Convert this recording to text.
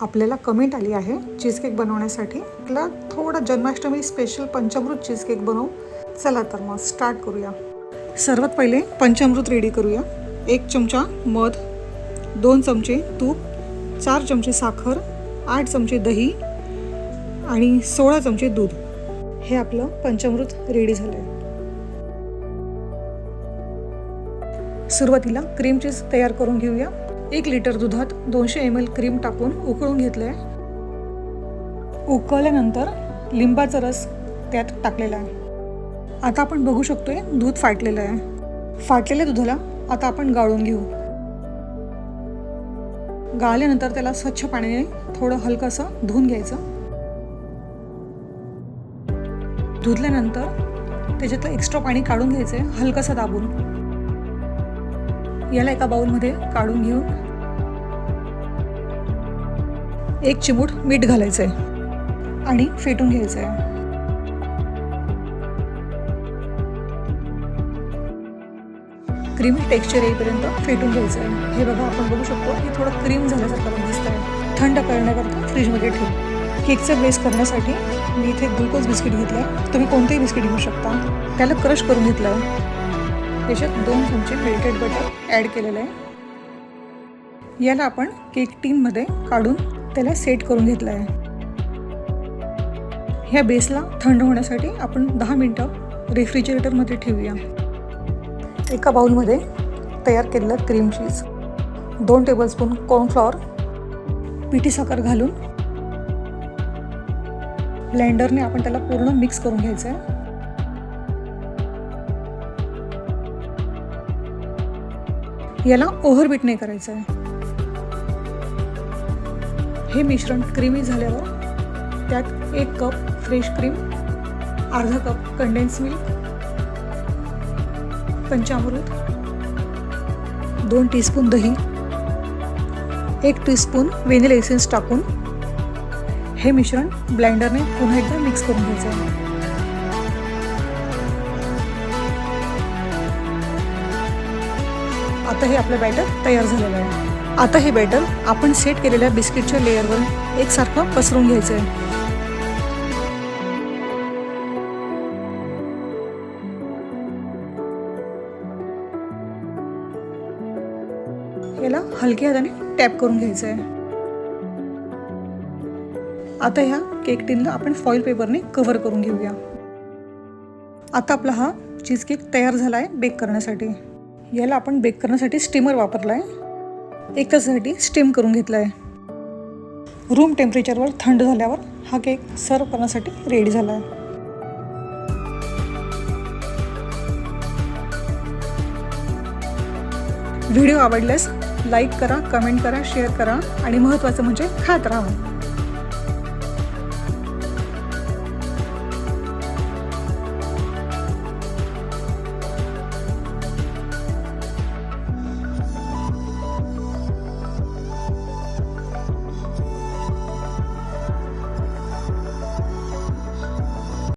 आपल्याला कमेंट आली आहे चीज केक बनवण्यासाठी. आपला थोडा जन्माष्टमी स्पेशल पंचामृत चीज केक बनवू. चला तर मग स्टार्ट करूया. सर्वात पहिले पंचामृत रेडी करूया. 1 चमचा मध, 2 चमचे तूप, 4 चमचे साखर, 8 चमचे दही आणि 16 चमचे दूध. हे आपलं पंचामृत रेडी झालं आहे. सुरुवातीला क्रीम चीज तयार करून घेऊया. 1 लिटर दुधात 200 ml क्रीम टाकून उकळून घेतलं आहे. उकळल्यानंतर लिंबाचा रस त्यात टाकलेला आहे. आता आपण बघू शकतोय दूध फाटलेलं आहे. फाटलेल्या दुधाला आता आपण गाळून घेऊ. गाळल्यानंतर त्याला स्वच्छ पाण्याने थोडं हलकंसं धुवून घ्यायचं. धुतल्यानंतर त्याच्यातलं एक्स्ट्रा पाणी काढून घ्यायचं आहे हलकंसं दाबून. याला एका बाउलमध्ये काढून घेऊन 1 चिमूट मीठ घालायचं आहे आणि फेटून घ्यायचं आहे. क्रीमी टेक्स्चर येईपर्यंत फेटून घ्यायचं आहे. हे बघा, आपण बघू शकतो की थोडं क्रीम झाल्यासारखं दिसत आहे. थंड करण्याकरता फ्रीजमध्ये ठेवू. केकचा बेस करण्यासाठी मी इथे ग्लुकोज बिस्किट घेतलं आहे. तुम्ही कोणतेही बिस्किट घेऊ शकता. त्याला क्रश करून घेतलं आहे. त्याच्यात 2 चमचे मेल्टेड बटर ॲड केलेलं आहे. याला आपण केक टीनमध्ये काढून त्याला सेट करून घेतलं आहे. ह्या बेसला थंड होण्यासाठी आपण 10 मिनटं रेफ्रिजरेटरमध्ये ठेवूया. एका बाउलमध्ये तयार केलेलं क्रीम चीज, 2 टेबलस्पून कॉर्नफ्लॉवर, पिठी साखर घालून ब्लेंडरने आपण त्याला पूर्ण मिक्स करून घ्यायचं आहे. याला ओव्हरबीट नाही करायचं आहे. हे मिश्रण क्रीमी झाल्यावर त्यात 1 कप फ्रेश क्रीम, अर्धा कप कंडेन्स मिल्क, पंचामृत, 2 टीस्पून दही, 1 टीस्पून व्हॅनिला एसेन्स टाकून हे मिश्रण ब्लेंडरने पुन्हा एकदा मिक्स करून घ्यायचं आहे. आता हे आपलं बॅटर तयार झालेलं आहे. आता हे बॅटर आपण सेट केलेल्या बिस्किटच्या लेअरवर एकसारखं पसरून घ्यायचं आहे. याला हलक्या हाताने टॅप करून घ्यायचं आहे. आता ह्या केक टीनला आपण फॉईल पेपरने कव्हर करून घेऊया. आता आपला हा चीज केक तयार झाला आहे बेक करण्यासाठी. याला आपण बेक करण्यासाठी स्टीमर वापरला आहे. 1 तासासाठी स्टीम करून घेतला आहे. रूम टेम्परेचरवर थंड झाल्यावर हा केक सर्व करण्यासाठी रेडी झाला आहे. व्हिडिओ आवडल्यास लाईक करा, कमेंट करा, शेअर करा आणि महत्त्वाचं म्हणजे खात राहा.